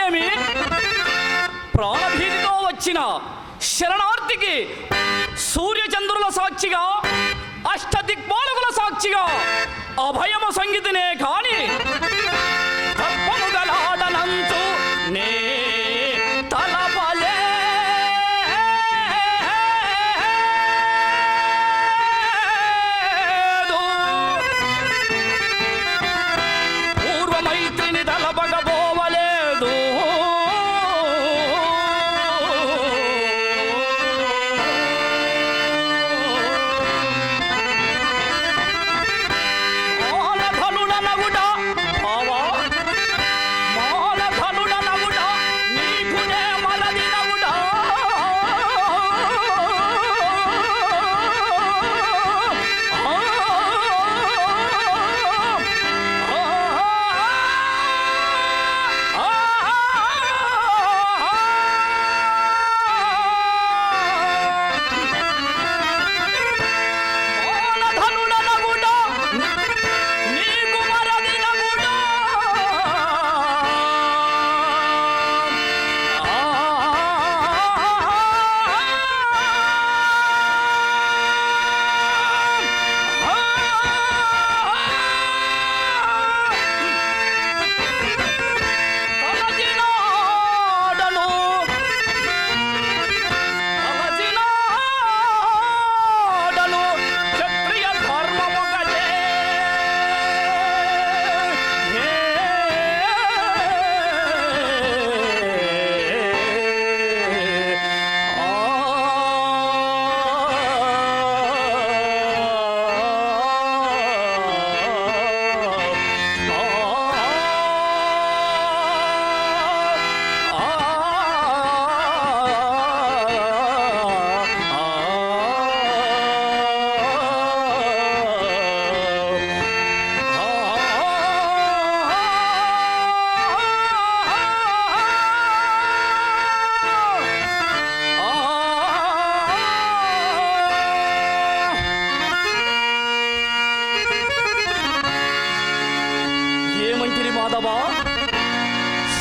ఏమి? ప్రాణభీతితో వచ్చిన శరణార్థికి సూర్యచంద్రుల సాక్షిగా అష్టదిక్పాలకుల సాక్షిగా అభయము సంగీతినే కాని తప్పము గలాడనంచు నే తలపలే. పూర్వమైత్రిని తలపగబోవలేదు.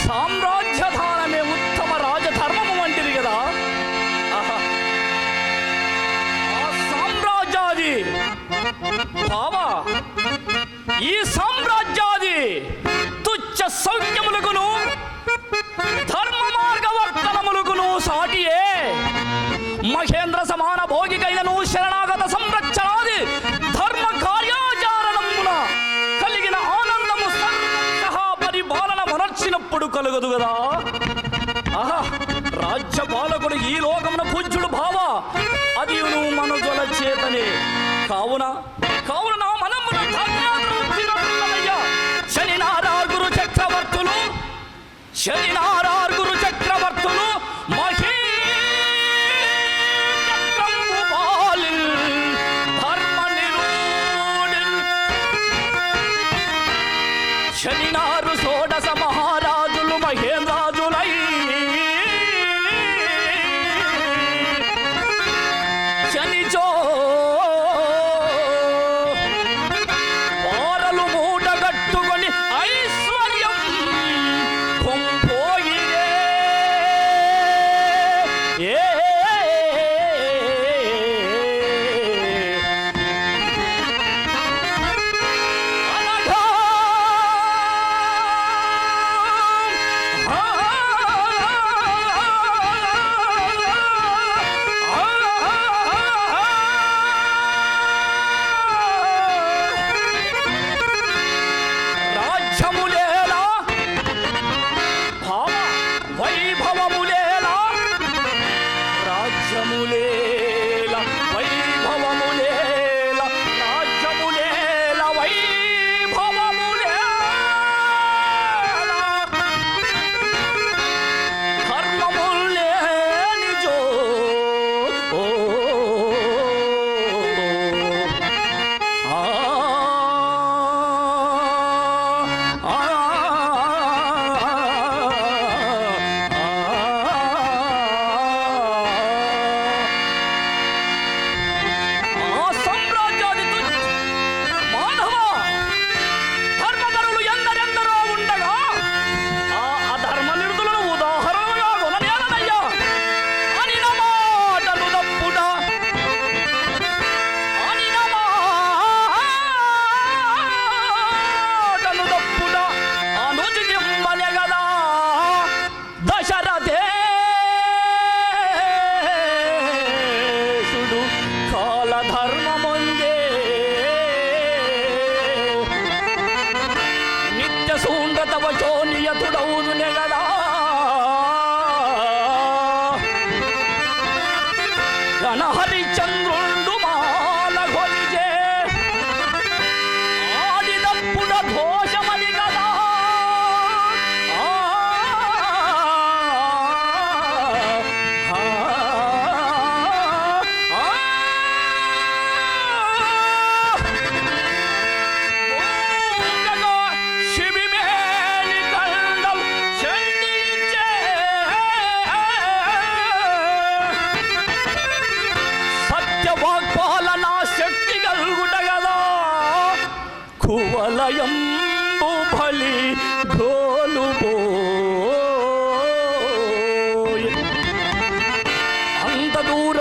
సామ్రాజ్యధానమే ఉత్తమ రాజధర్మము వంటిది కదా. ఆ సామ్రాజ్యాది బావా, ఈ సామ్రాజ్యాది తుచ్చ సౌఖ్యములకును ధర్మ మార్గవర్తనములకును సాటియే మహేంద్ర సమాన భోగికైనను శరణాగత సంరక్షణాది ధర్మ కార్యాచరణమున కలిగిన ఆనందము సహా పరిపాలన మనర్చినప్పుడు కలుగదు కదా. ఆహా, రాజ్యపాలకుడు ఈ లోకమున పూజ్యుడు భావ, అది నువ్వు మనజుల చేతనే. కావున నా మనమున శనినారార్గురు చక్రవర్తులు మహీ శనినారు షోడశ మహారాజులు మహేంద్రాజులై శనిచో వారలు మూటగట్టుకొని ఐశ్వర్యం పొంపోయిరే.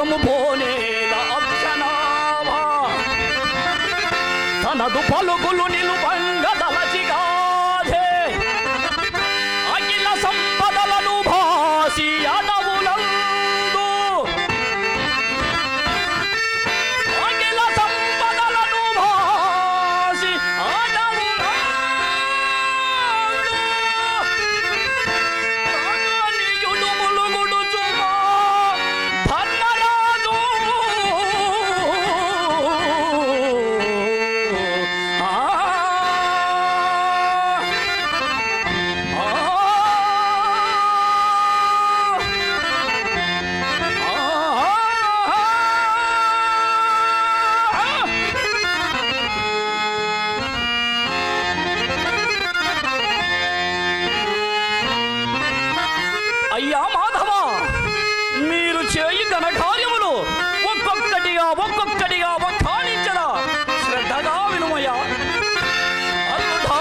ప్రాణము పోనేల అక్షణావా తనదు పలుకులు నిలువంగదలచిగాధే అఖిల సంపదలను భాసి అడవులందు అఖిల సంపదలను భాసి అడవులందు కాగనియుడు ములుగుడు చుమా ధర్మరాజు అయ్యా మాధవ, మీరు చేయి ఘనకార్యములు ఒక్కొక్కటిగా వక్కాణించరా శ్రద్ధగా వినుమయ్యా. అల్లుడా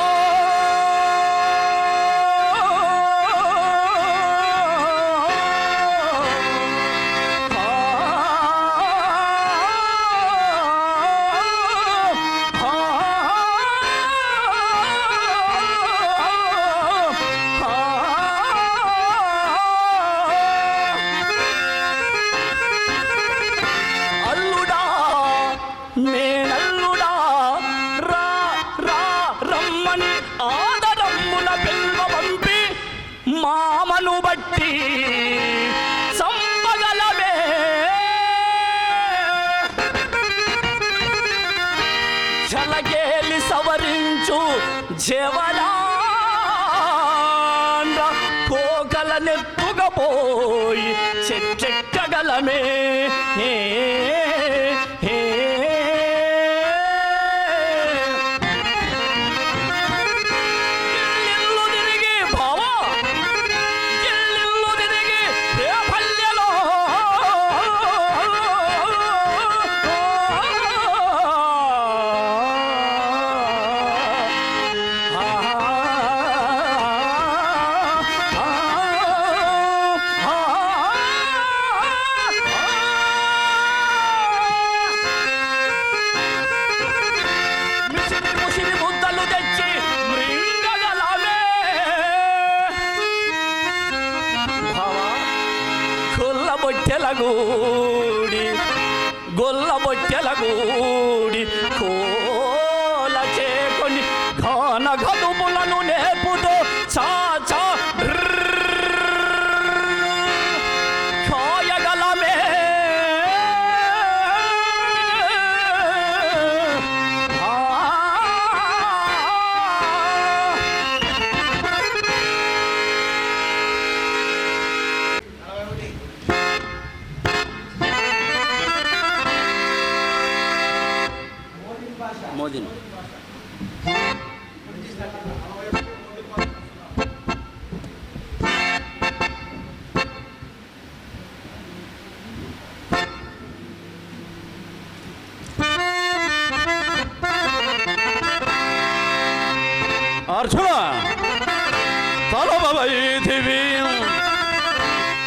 అల్లుడా నేనల్లుడా రా రా రమ్మని ఆదరమ్మున పిల్వ పంపి మామను బట్టి సంపగలమే చలగేలి సవరించు జవలాండ కోకల నెత్తుగపోయి చెట్టెక్కగలమే ఇల్లిల్లు తిరిగి భావా, ఇల్లిల్లు తిరిగి రేపల్లెలో మిసిరి ముసిరి ముద్దలు తెచ్చి మృంగగలమే భావా. గొల్లబొట్టెలగూడి కోల చేకొని ఘన గదుపులను నేర్పుతో చాచా కాయగలమే మోదిన్ అర్జున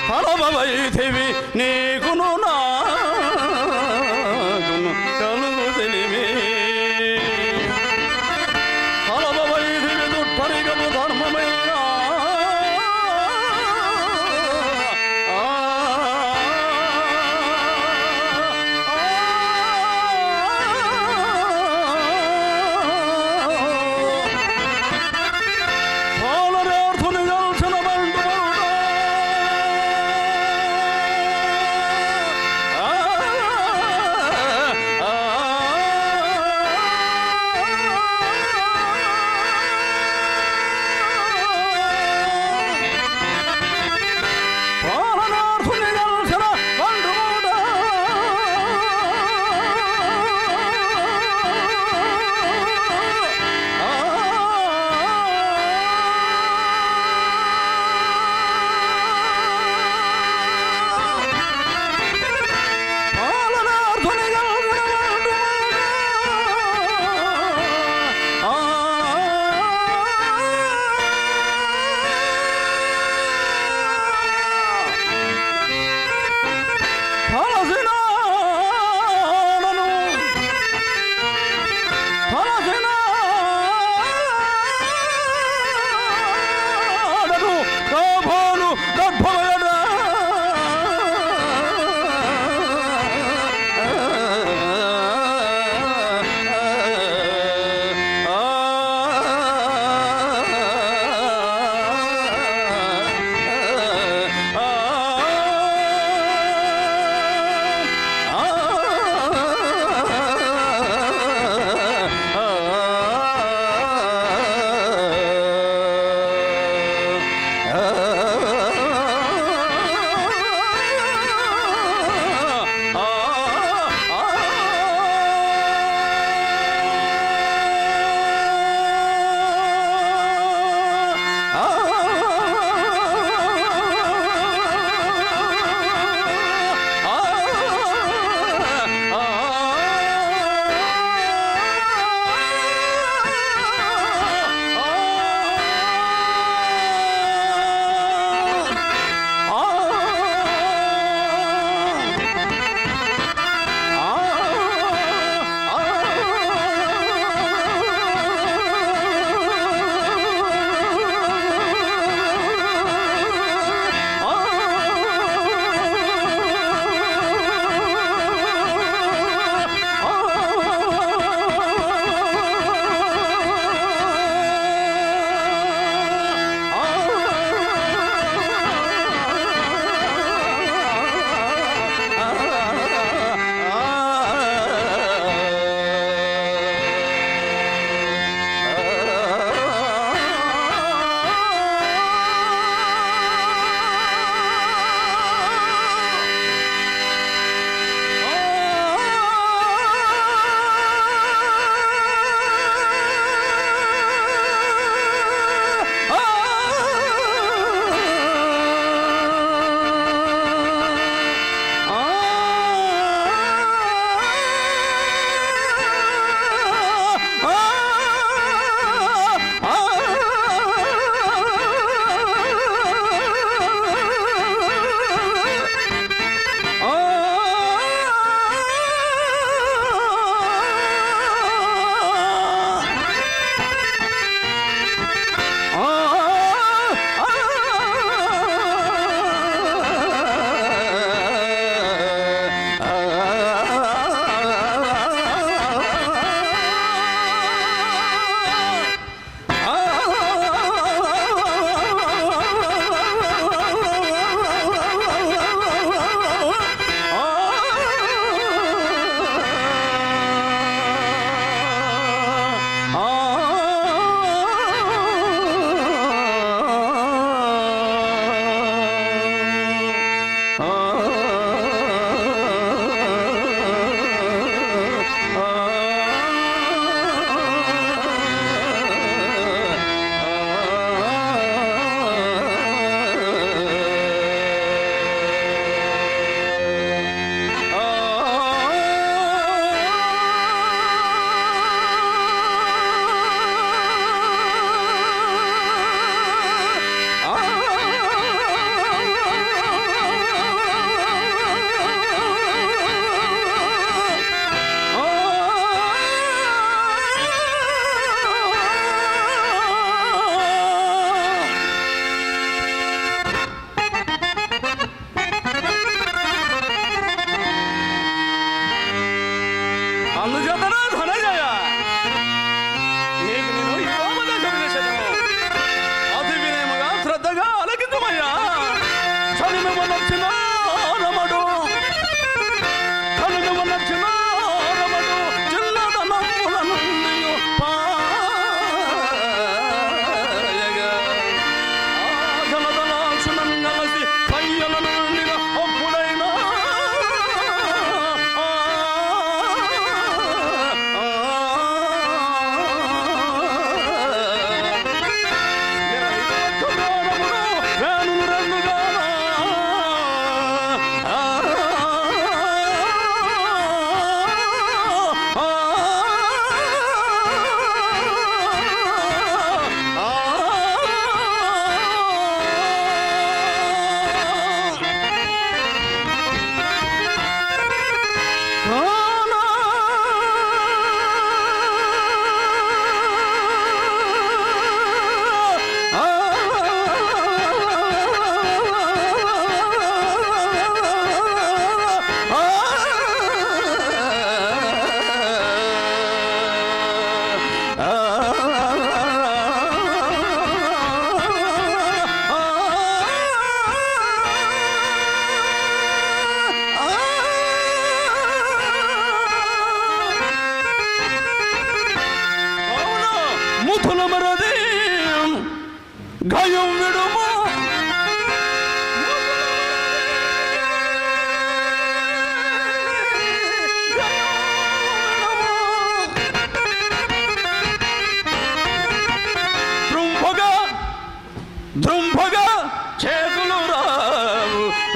తలబవైతివి నీకును నాకును కలుగు తెలివి తలబవైతివి దుట్టరిగము ధర్మమైన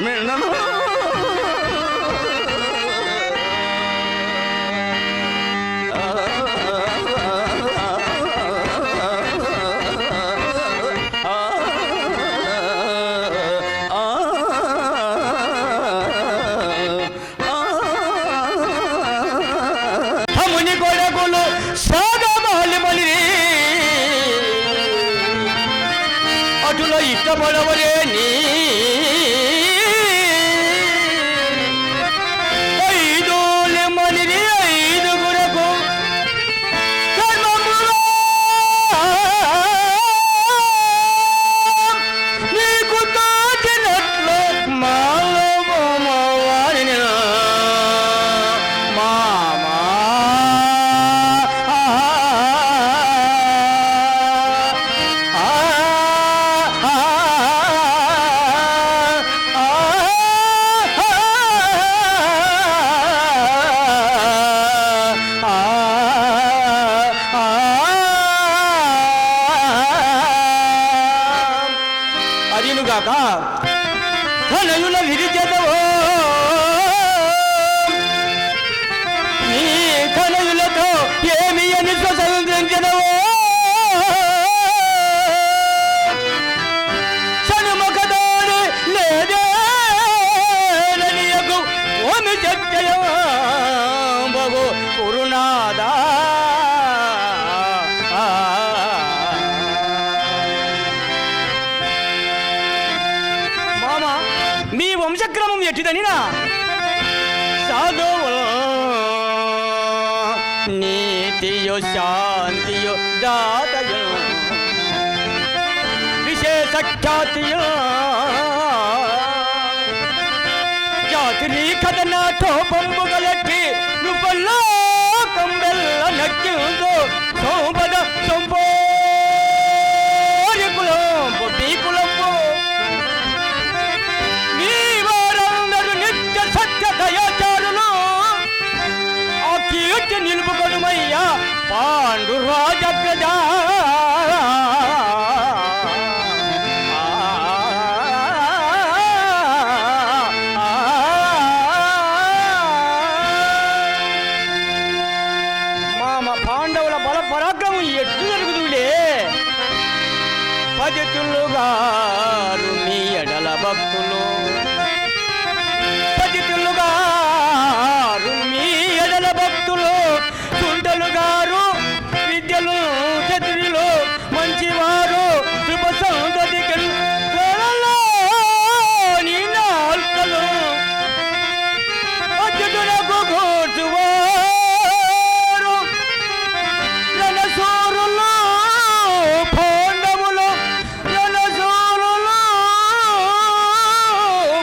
మిన్నను ఇష్టపడవలేని ఐదులే మనిది ఐదుగురకు నీకు తోచినట్లు మావారిని మామా అదినుగాక ధనయుల విరిచెదవో నీ ధనయులతో ఏమి అని స్వతంత్రించదవో సనుమకదాని లేదేననియకు ఓమి చక్కయబగు కురునాదా మీ వంశక్రమం ఎట్టిదనినా సాధువు నీతియో శాంతియో దాతయో విశేష ఖ్యాతియో జాతిని కథనాటో పంపుగలెట్టి నువ్వల్లో కంబెల్ల నక్కిందో సోంపద సొంపోరి కులం పొట్టి కులంపు దయాచారులు ఆ కీర్తి నిలుపుకొనుమయ్యా పాండు రాజ ప్రజా మామ పాండవుల బల పరాక్రమం ఎట్లు జరుగుతుండే పదితులుగారు మీ ఎడల భక్తులు గారు మీ ఎడల భక్తులు తుంటలు గారు విద్యలు చతురిలో మంచివారు శుభ సౌందర్యలు నీ నాల్కలు అచ్యుతులకు కూర్చువారు రణసూరులు పాండవులు రణసూరులు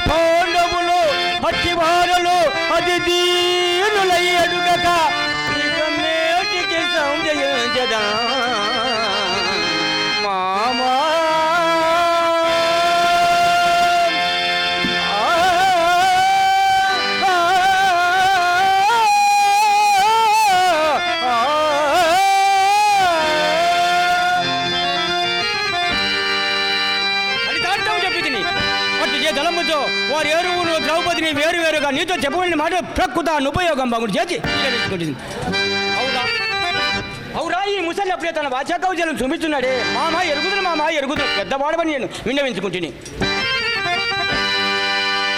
పాండవులు అచ్చివారులు అది దీనులై అడుగక ఇక మేటికి సంజయించదా మామా అది దాంట్లో చెప్పింది అటు చే దళముతో వారి ఏరువులు ద్రౌపదిని వేరువేరుగా నీతో చెప్పబడిన మాట ప్రకృత ఉపయోగం బాగుండు చేసి అవురా అవురా ఈ ముసలి అప్పుడే తన వాచా కౌశలం చూపిస్తున్నాడే మామ ఎరుగుతున్నా పెద్దవాడమని నేను విన్నవించుకుంటుని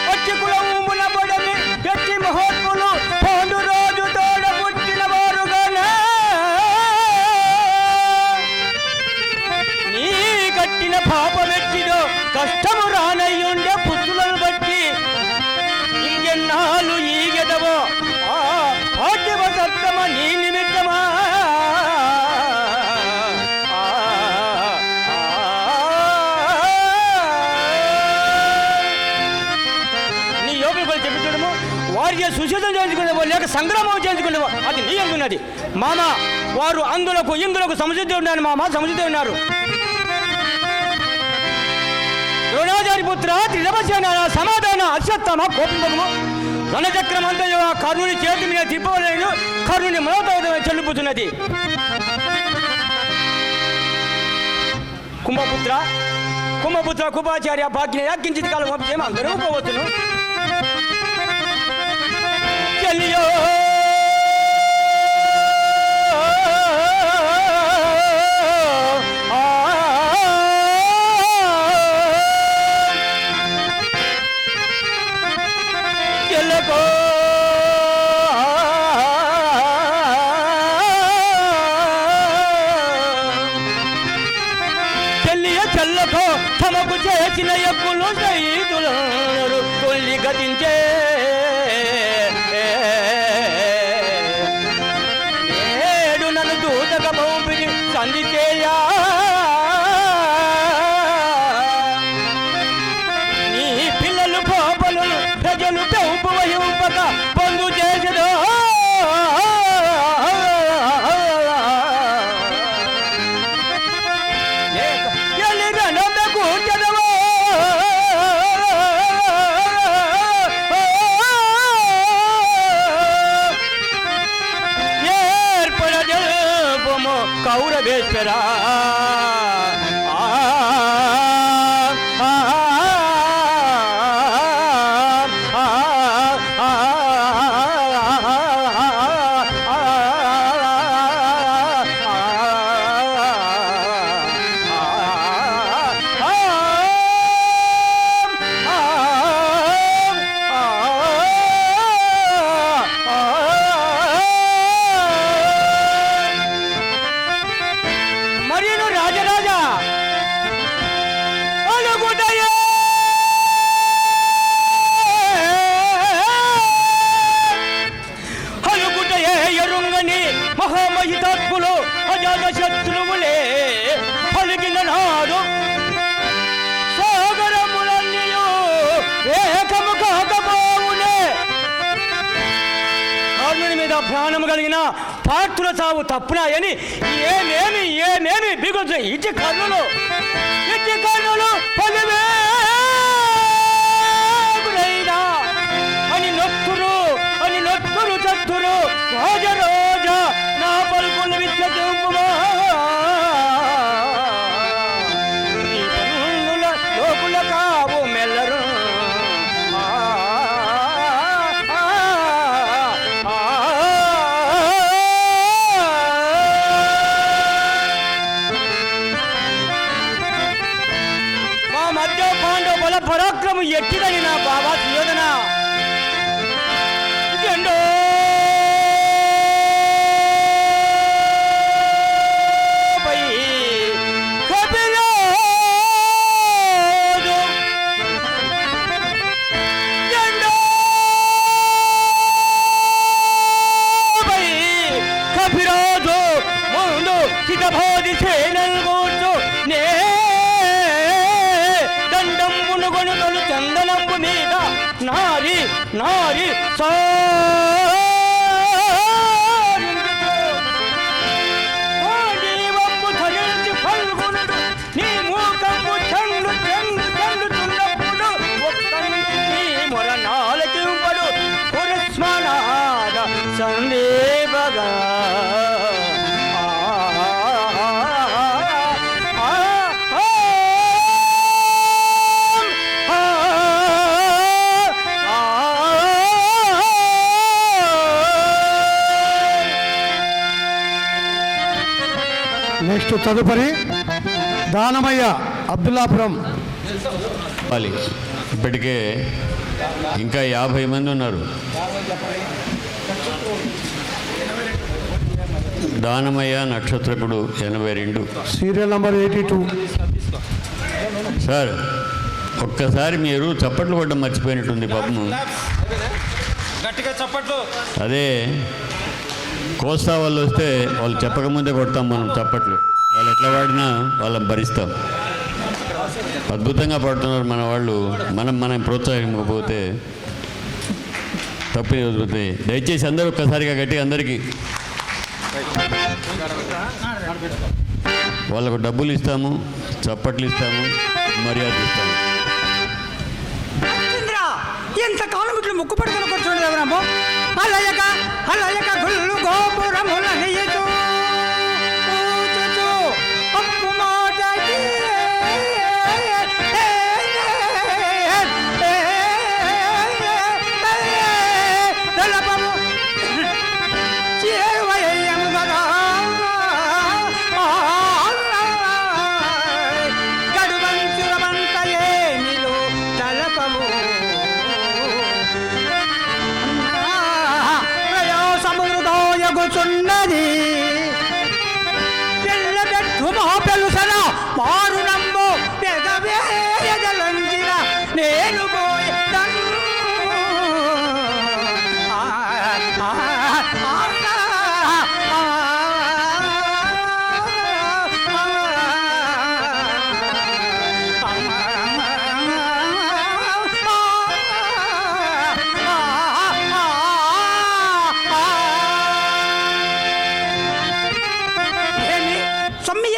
వచ్చి కులమున పడని వ్యక్తి మహోత్ములు పాండు రోజు తోడ పుట్టిన వారుగానే నీ కట్టిన పాపమెట్టిదో కష్టము రానయ్యుండే పుత్రులను బట్టి ఇంకెన్నాళ్ళు ఈగెదవో ఆ పాఠ్యమ సత్తమ నీ నిమిత్తమా నీ యోగులు చెప్పి చూడము వారికి సుశీతం చేయించుకునేవో లేక సంగ్రామం చేయించుకునేవో అది నీ అనుకున్నది మామ వారు అందులకు ఇందులకు సంసిద్ధి ఉన్నారు మామ సంసిద్ధి ఉన్నారు ద్రోణాచారి పుత్ర త్రిరవసేన సమాధాన అశ్వత్థమ కోపింపము రణచక్రమంతయు ఆ కర్ణుని చేతి మీద తిప్పలేదు కర్ణుని మనోదయ చెల్లిపోతున్నది కుంభపుత్ర కుమ్మపుత్ర కుపాచార్య భాగ్య కించిత్ కాలం పంపించేమో అందరూ పోవచ్చును. చెల్లియో చెల్లకో తమకు చేసిన ఎక్కులు సైతులు కొల్లి గతించే నేడు నన్ను దూతక పంపిణీ సంధిచేయా నీ పిల్లలు పాపలు ప్రజలు పెంపు వహింపక పొందు చేసదో కౌరవేశ్వరా మహామహితాత్ములు అజాత శత్రువులే పలికిన నాడు సాగరములన్నీయు ఏకము కాకపోవునే. కర్ణుని మీద ప్రాణము కలిగిన పాత్రుల సావు తప్పునాయని ఏమేమి బిగుచు ఇట్టి కర్ణులు పలివేగులైనా అని నొత్తురు చత్తురు రాజరోజా నా పలుకులు విద్య చూపుమా నీ పనుల లోకుల కావు మెల్లరు మా మధ్య పాండవ బల పరాక్రమం ఎట్టిదని నా బాబా సుయోధన ఎండో చందనంబు మీద నారి నారి సాంబు ధరించి ఫల్గునుడు నీ మూకము చండు చండు చండుతున్నప్పుడు నీ మొర నాలకింపడు పురస్మనాద సందేవగా నెక్స్ట్ తదుపరి దానమయ్య అబ్దుల్లాపురం. ఇప్పటికే ఇంకా 50 మంది ఉన్నారు. Danamayya Nakshatrakudu 82, serial number 82. Sir ఒక్కసారి మీరు చప్పట్లు కొట్టడం మర్చిపోయినట్టుంది పాపము. గట్టిగా చప్పట్లు. అదే కోస్తా వాళ్ళు వస్తే వాళ్ళు చెప్పకముందే కొడతాం మనం చప్పట్లు. వాళ్ళు ఎట్లా వాడినా వాళ్ళని భరిస్తాం. అద్భుతంగా పడుతున్నారు మన వాళ్ళు. మనం ప్రోత్సహించకపోతే తప్పు జరుగుతుంది. దయచేసి అందరూ ఒక్కసారిగా గట్టిగా అందరికీ వాళ్ళకు డబ్బులు ఇస్తాము, చప్పట్లు ఇస్తాము, మర్యాద ఇస్తాము. ఎంతకాలం ఇట్లు ముక్కు పడుకుని కూర్చోండి ఎవరమ్మో అలయక గుళ్ళు గోపురముల నియచు అప్పు మాటకి పొంగుచున్నది పిల్లబెట్టు మా పెలుసన మారు నంబు పెదవేయదలంచిన నేను పోయి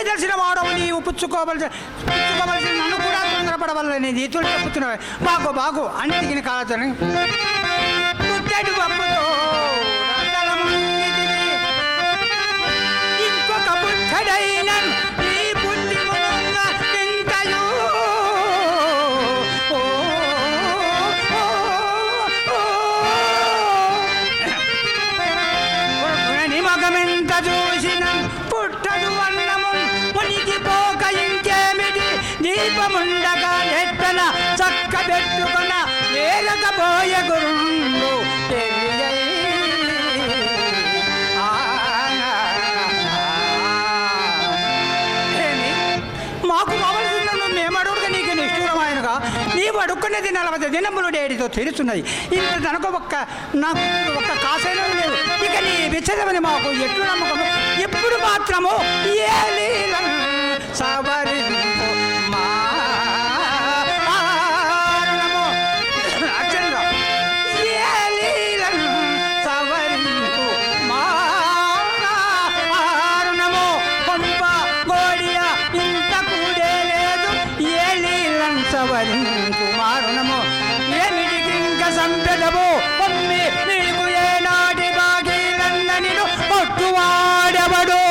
తెలిసిన వాడవు నీవు పుచ్చుకోవలసిన నన్ను కూడా తొందరపడవలని నీతులు చెప్పుతున్నావు. బాగు బాగు అన్నిటికి కాదని పుట్టెడు పప్పుతో ఇంకొక పుట్టడైన నీ పుట్టి ఇంతయు మగమెంత చూసిన పుట్టడు అన్నము మునికి పోక ఇంకేమిటి దీపముండగా ఎట్టన చక్క పెట్టుకున్న వేలకపోయే గురుండు మాకు కావలసిన మేము అడుగుగా నీకు నిష్ఠూరమైనగా నీవు అడుక్కునేది 40 దినములు డేడితో తీరుచున్నది. ఇంత తనకు నాకు ఒక్క కాసైనా లేదు. ఇక నీ విచ్చదమని మాకు ఎట్లు నమ్మకము. ఎప్పుడు మాత్రము ఏ లీలను సవరింపు మారణము అక్షంగా ఏ లీలను సవరింపు మారణము పంప గోడియ ఇంత కూడే లేదు ఏ లీలను సవరింపు మారణము ఏమిటికి ఇంకా సంపెదము పొమ్మి నీకు ఏనాటి బాగీలన్నని పొట్టువాడెవడు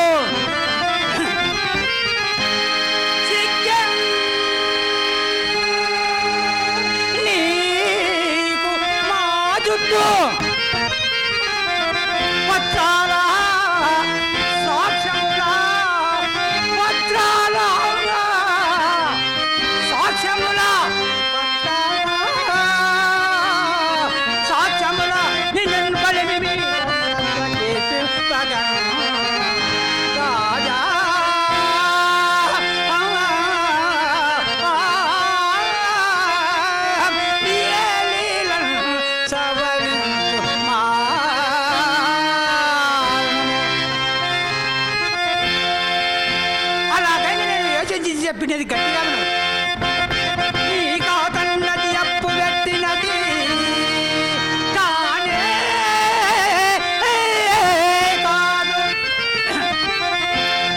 నీకు మా జుట్టు వజ్రాల సాక్ష్యములా వజ్రాల సాక్ష్యములా సాక్ష్యములా నిన్ను కలిమి రాజా అలాగైనా నేను యోచించి చెప్పినది గట్టిగా నీ కాతన్నది అప్పు పెట్టినది కానే కాదు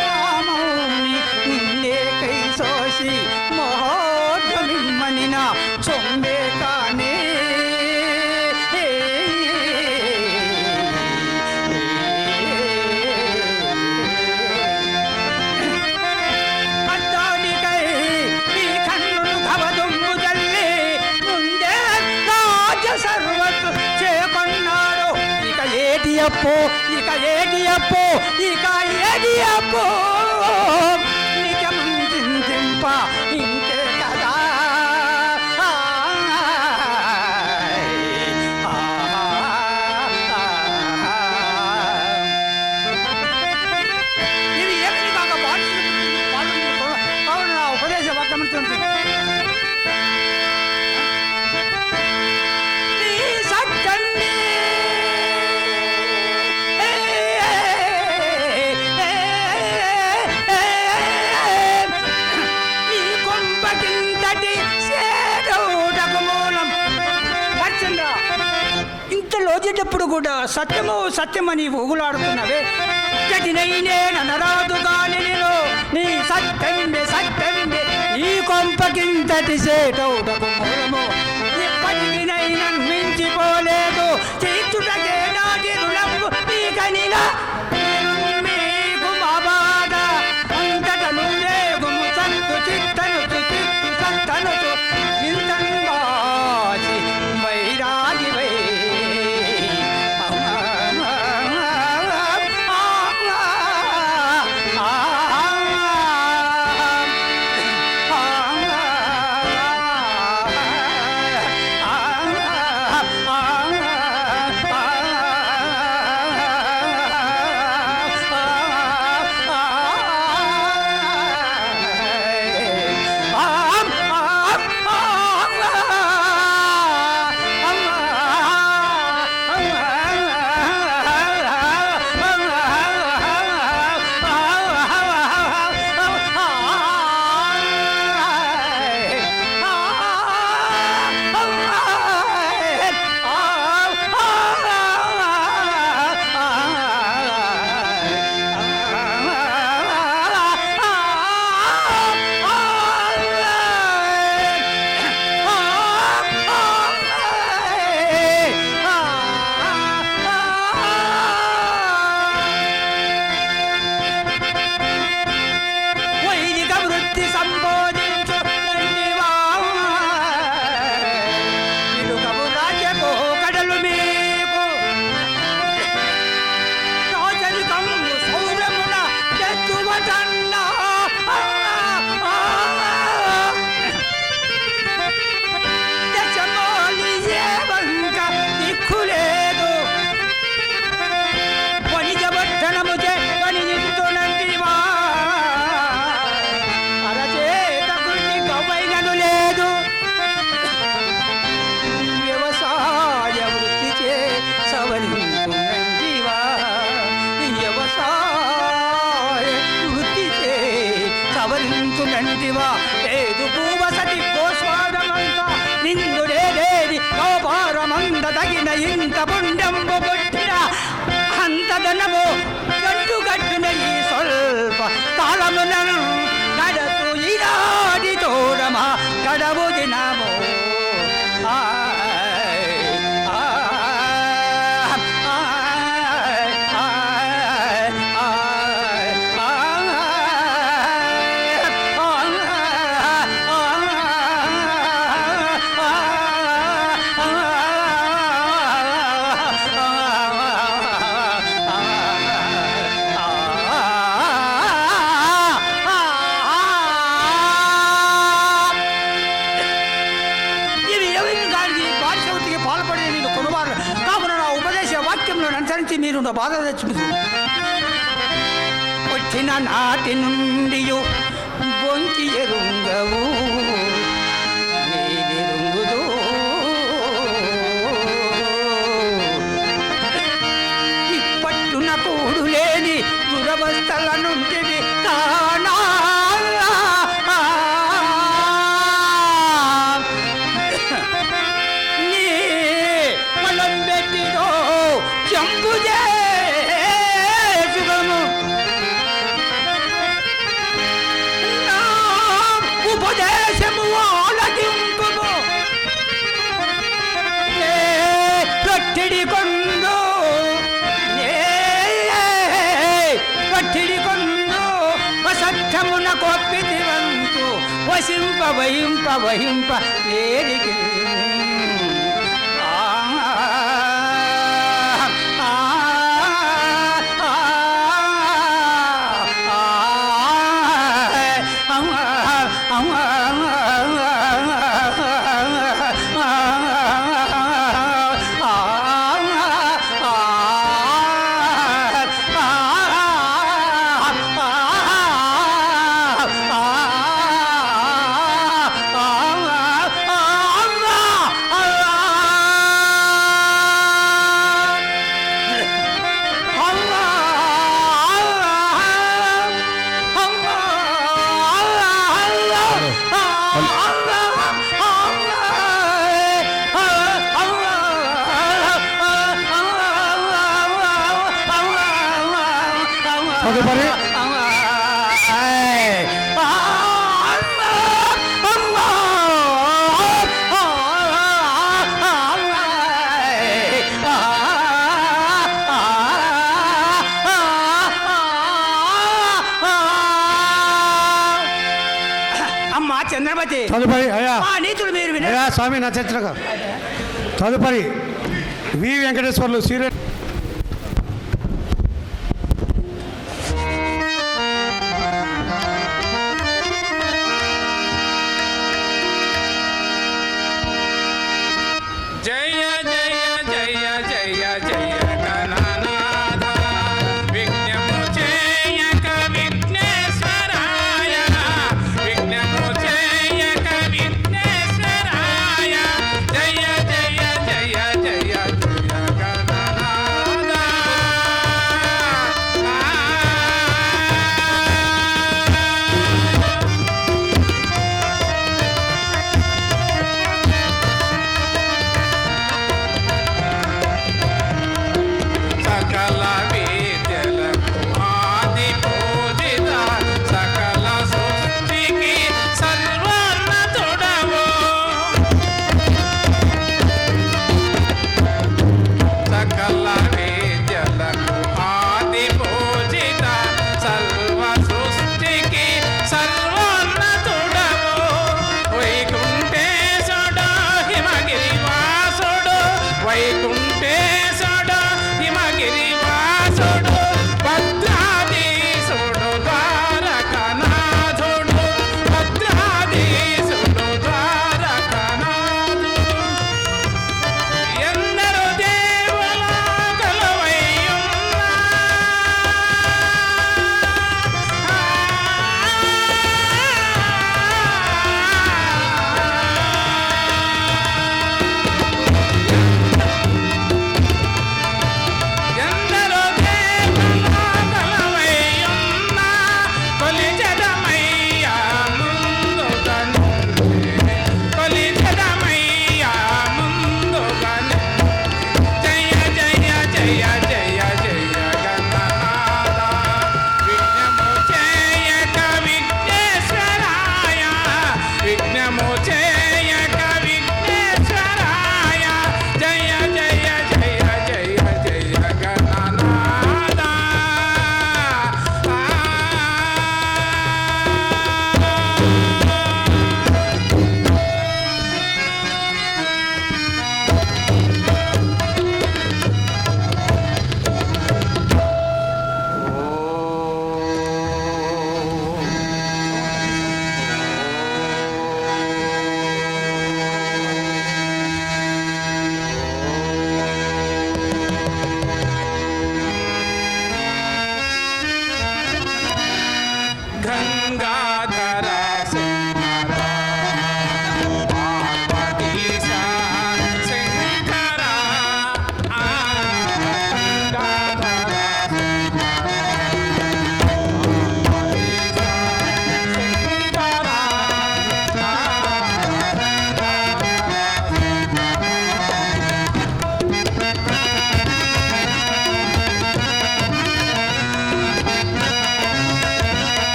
రామౌని నిన్నే కై సోసి మోహమిమ్మని నా సొమ్మే కానే అద్దానికై ఈ కన్నులు గవదుమ్ము జల్లి ముందే రాజ సర్వతు చేకొన్నాడు. ఇక ఏటి అప్పు ఇక ఏటి అప్పు ఇక ఏటి అప్పు నిజం చింతింప ఇంకే కదా ఇది ఏమిటి కాక వాళ్ళు నా ఉపదేశ వర్గమిస్తుంది. నీ సత్యండి ఈ కొంపకింతటి సేదోటకు మూలం వచ్చిందా ఇంత లోచేటప్పుడు కూడా సత్యము సత్యమని ఊగులాడుతున్నవే గదినైనే ననరాదు గాని నీ సత్యండే సత్యండే ఈ కొంపకింతటి సేటౌటకు మూలము ఎప్పటికినైనా మించిపోలేదు తీర్చుటకే నాటి రుణము నీకనిలా మీకు మా బాధ అంతట నుండే గుము సంతు చిత్తను సంతను ఇంతను బాచి వైరాగి వై పొందదగిన ఇంత పుణ్యంబు పుట్టిన అంత ధనము గట్టు గట్టున ఈ స్వల్ప కాలమున గడపు ఈనాటి తోడమా గడవు దినము అనుసరించి మీరు బాధ తెచ్చుకుంది వచ్చిన నాటి నుండి బొంకి ఎరుంగవు నేనెరుంగుదు ఇప్పట్టున కూడు లేని దురవస్థల నుండి తానా వహింప వహింప వహింప నేరికి తదుపరి అమ్మా చంద్రమతి తదుపరి అయ్యా నీతులు మీరు అయ్యా స్వామి నక్షత్ర గారు తదుపరి వి వెంకటేశ్వర్లు సీరియల్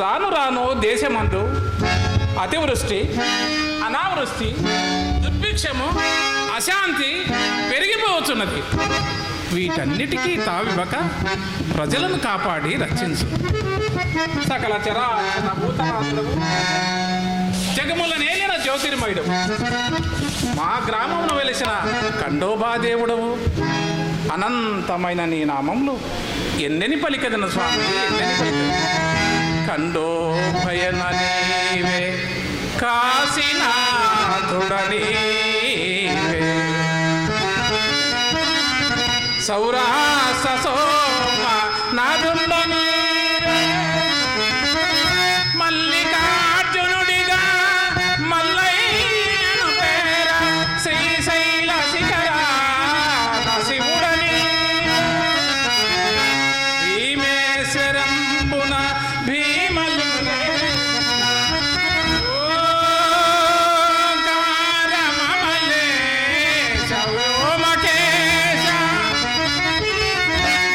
రాను రాను దేశమందు అతివృష్టి, అనావృష్టి, దుర్భిక్షము, అశాంతి పెరిగిపోవచ్చున్నది. వీటన్నిటికీ తావివ్వక ప్రజలను కాపాడి రక్షించు. సకల చరాచర భూతరాత్రుడు జగముల నేలిన జ్యోతిర్మయుడు, మా గ్రామంలో వెలిసిన ఖండోబాదేవుడవు. అనంతమైన నీ నామములు ఎన్నెని పలికదను స్వామి, ఎన్నెని పలికదను. ఖండోభయన నీవే, కాశీనాథుడనీవే, సౌరాష్ట్ర సోమ నాదుండనీవే, మల్లికార్జునుడిగా మల్లయ్యను పేర శ్రీశైల శిఖర శివుడని, భీమేశ్వరంబున భీమలింగే, ఓంకారమమలేశ వ్యోమకేశ,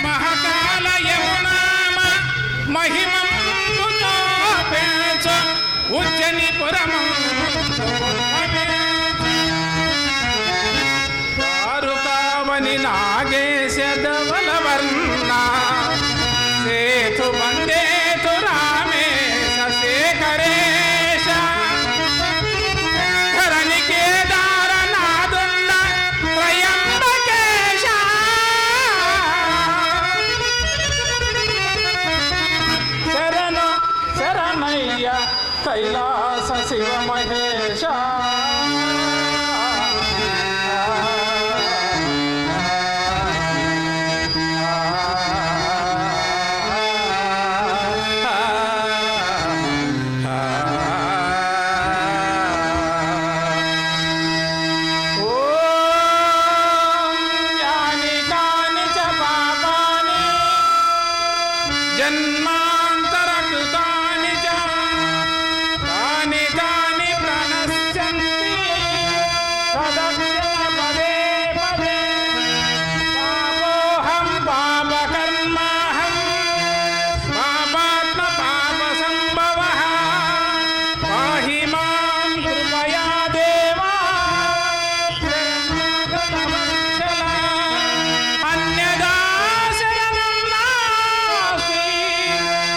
మహాకాల యమునామ మహిమంబుతో పెంచ ఉజ్జని పురము కారుకావని నాగేశ ధవల వర్ణ, సేతు వందేతు రామేశ శేఖరేశ, ధరణి కేదార నాదుండ త్రయంబకేశ, శరణు శరణయ్య కైలాస శివ మహేశ. జన్మాంతరకృతాని చ తాని తాని ప్రణశ్యంతి తదక్షర పదే పదే, పాపోహం పాపకర్మాహం పాపాత్మ పాప సంభవః, పాహి మాం కృపయా దేవా శరణాగతవత్సల, అన్యదా శరణం నాస్తి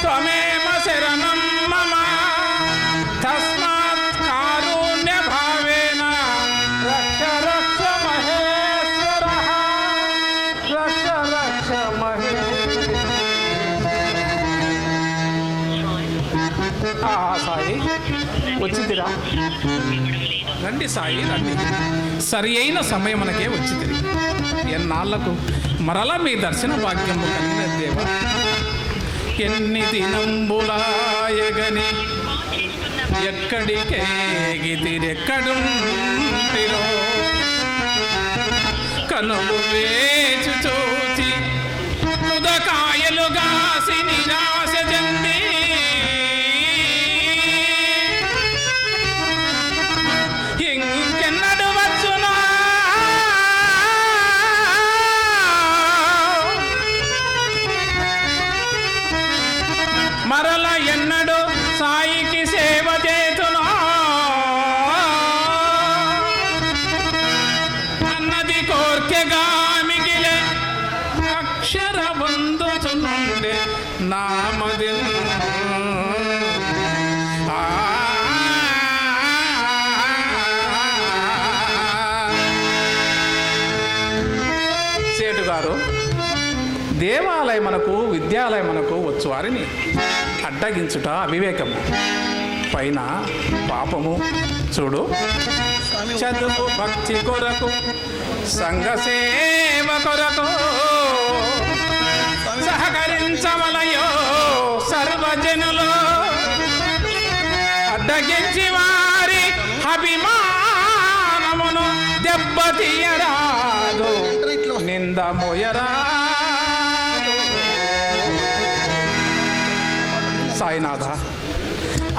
త్వమేవ శరణం మమ, తస్మాత్ కారుణ్య భావేన రక్ష రక్ష మహేశ్వరః, రక్ష రక్ష మహేశ్వర. సాయి వచ్చిదిరా, రండి సాయి రండి, సరి అయిన సమయమునకే వచ్చిదిరి. ఎన్నాళ్లకు మరలా మీ దర్శన భాగ్యము కలిగిన దేవ, ఎన్ని దినంబులాయగని ఎక్కడికేగితిరెక్కడుంటిరో, కనులు వేచి చూచి ముదకాయలుగాసి నిరాశ చెంది, ఇంకెన్నడు వచ్చునా మరల ఎన్నడు సాయికి సేవ చేతునా అన్నది కోర్కెగా మిగిలే, అక్షర బంధుచుండే నామది. సేటు గారు, దేవాలయమునకు విద్యాలయమునకు వచ్చు వారిని అడ్డగించుట అవివేకము, పైన పాపము. చూడు, చదువు భక్తి కొరకు సంఘ సేవ కొరకు సహకరించవలయో సర్వజనులు, అడ్డగించి వారి అభిమానమును దెబ్బతీయరాదు, నింద మోయరాదు. సాయినాథ,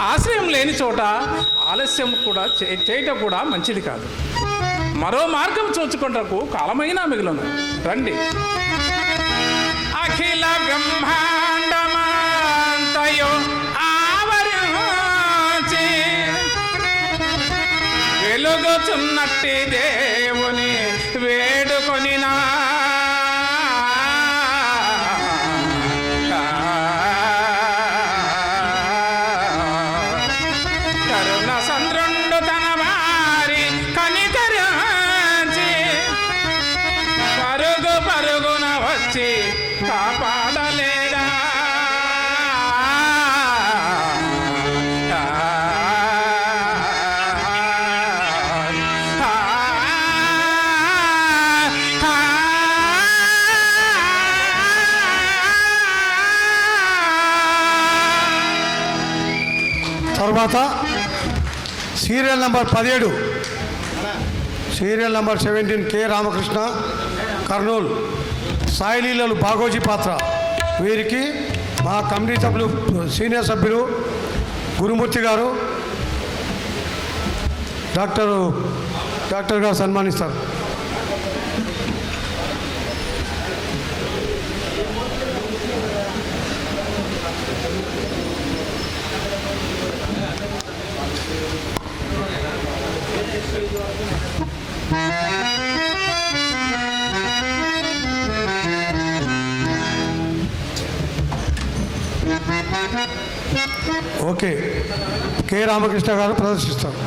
ఆశ్రయం లేని చోట ఆలస్యం కూడా చేయటం కూడా మంచిది కాదు. మరో మార్గం చూచుకుంటకు కాలమైనా మిగులను. రండి. అఖిల బ్రహ్మాండమాంతయో ఆవ వేడుచున్నట్టి దేవుని వేడుకొనినా కరుణ సంద్రుండు తన వారి కనికరించి పరుగు పరుగున వచ్చి కాపాడలేదా తర్వాత serial number 17 serial number 17 K Ramakrishna Kurnool సాయిలీలలు బాగోజీ పాత్ర. వీరికి మా కమిటీ సభ్యులు సీనియర్ సభ్యులు గురుమూర్తి గారు డాక్టర్ గారు సన్మానిస్తారు. ఓకే, కె రామకృష్ణ గారు ప్రదర్శిస్తారు.